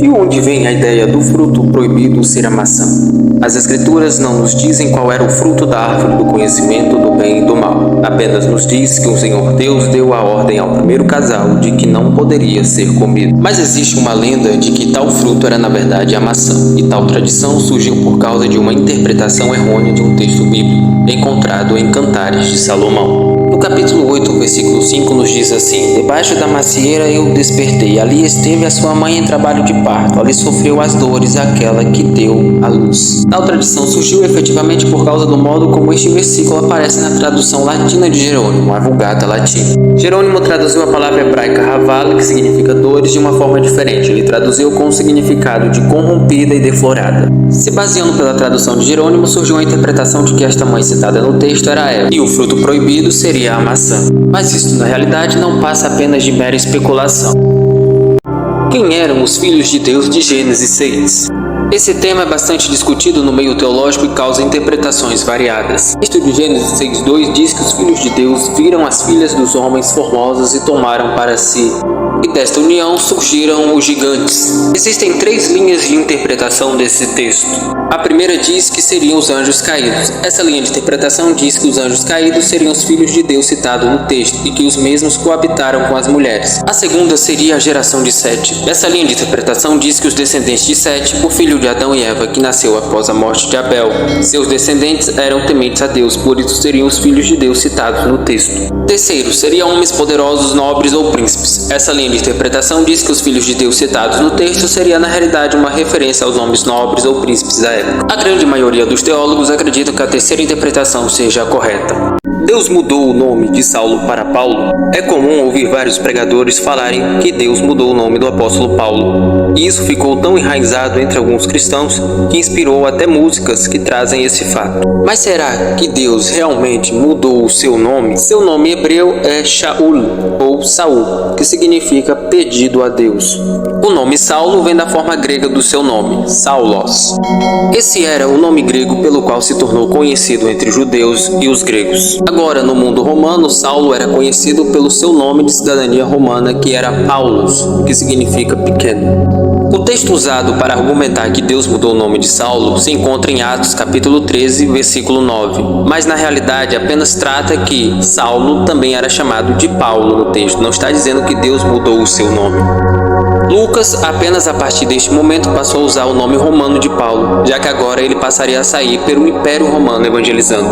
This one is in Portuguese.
De onde vem a ideia do fruto proibido ser a maçã? As Escrituras não nos dizem qual era o fruto da árvore do conhecimento do bem e do mal. Apenas nos diz que o Senhor Deus deu a ordem ao primeiro casal de que não poderia ser comido. Mas existe uma lenda de que tal fruto era na verdade a maçã, e tal tradição surgiu por causa de uma interpretação errônea de um texto bíblico, encontrado em Cantares de Salomão. No capítulo 8, versículo 5 nos diz assim: Debaixo da macieira eu despertei, ali esteve a sua mãe em trabalho de parto, ali sofreu as dores aquela que deu a luz. Tal tradição surgiu efetivamente por causa do modo como este versículo aparece na tradução latina de Jerônimo, a Vulgata Latina. Jerônimo traduziu a palavra hebraica Haval, que significa dores, de uma forma diferente. Ele traduziu com o significado de corrompida e deflorada. Se baseando pela tradução de Jerônimo, surgiu a interpretação de que esta mãe citada no texto era Eva, e o fruto proibido seria a maçã. Mas isto na realidade não passa apenas de mera especulação. Quem eram os filhos de Deus de Gênesis 6? Esse tema é bastante discutido no meio teológico e causa interpretações variadas. O texto de Gênesis 6:2 diz que os filhos de Deus viram as filhas dos homens formosas e tomaram para si. E desta união surgiram os gigantes. Existem 3 linhas de interpretação desse texto. A primeira diz que seriam os anjos caídos. Essa linha de interpretação diz que os anjos caídos seriam os filhos de Deus citados no texto e que os mesmos coabitaram com as mulheres. A segunda seria a geração de Sete. Essa linha de interpretação diz que os descendentes de Sete, o filho de Adão e Eva, que nasceu após a morte de Abel, seus descendentes eram tementes a Deus, por isso seriam os filhos de Deus citados no texto. Terceiro, seriam homens poderosos, nobres ou príncipes. Essa linha de interpretação diz que os filhos de Deus citados no texto seria na realidade uma referência aos homens nobres ou príncipes da época. A grande maioria dos teólogos acreditam que a terceira interpretação seja a correta. Deus mudou o nome de Saulo para Paulo? É comum ouvir vários pregadores falarem que Deus mudou o nome do apóstolo Paulo. E isso ficou tão enraizado entre alguns cristãos que inspirou até músicas que trazem esse fato. Mas será que Deus realmente mudou o seu nome? Seu nome hebreu é Shaul, ou Saul, que significa pedido a Deus. O nome Saulo vem da forma grega do seu nome, Saulos. Esse era o nome grego pelo qual se tornou conhecido entre os judeus e os gregos. Agora, no mundo romano, Saulo era conhecido pelo seu nome de cidadania romana, que era Paulus, que significa pequeno. O texto usado para argumentar que Deus mudou o nome de Saulo se encontra em Atos capítulo 13, versículo 9, mas na realidade apenas trata que Saulo também era chamado de Paulo no texto, não está dizendo que Deus mudou o seu nome. Lucas, apenas a partir deste momento, passou a usar o nome romano de Paulo, já que agora ele passaria a sair pelo Império Romano evangelizando.